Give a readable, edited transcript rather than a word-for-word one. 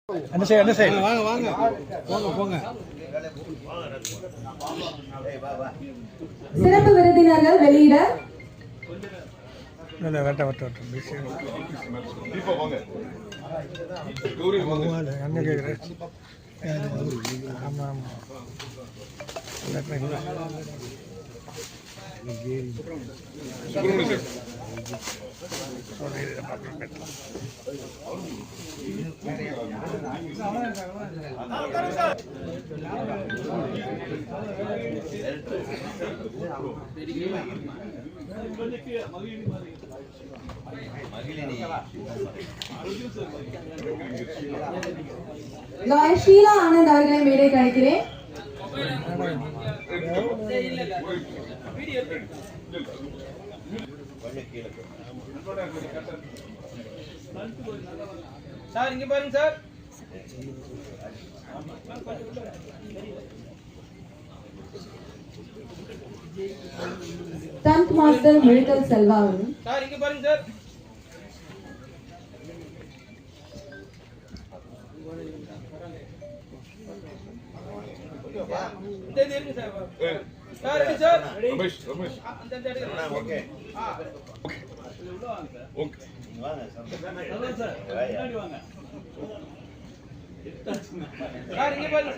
வாங்க வாங்க போங்க போங்க. சிறப்பு விருந்தினர்கள் வெளியிட லாயர் ஷீலா ஆனந்த் அவர்களை மேடைக்கு அழைக்கிறேன். சார் இங்க பாருங்க sir. Don't master Milton Selva sir இங்க பாருங்க சார். இந்த இருங்க sir. Sir ready sir. Ramesh அந்த எடுங்க. ஓகே. உள்ள வாங்க சார். ஓகே. வாங்க சார். சார் முன்னாடி வாங்க. சார் இங்க பாருங்க.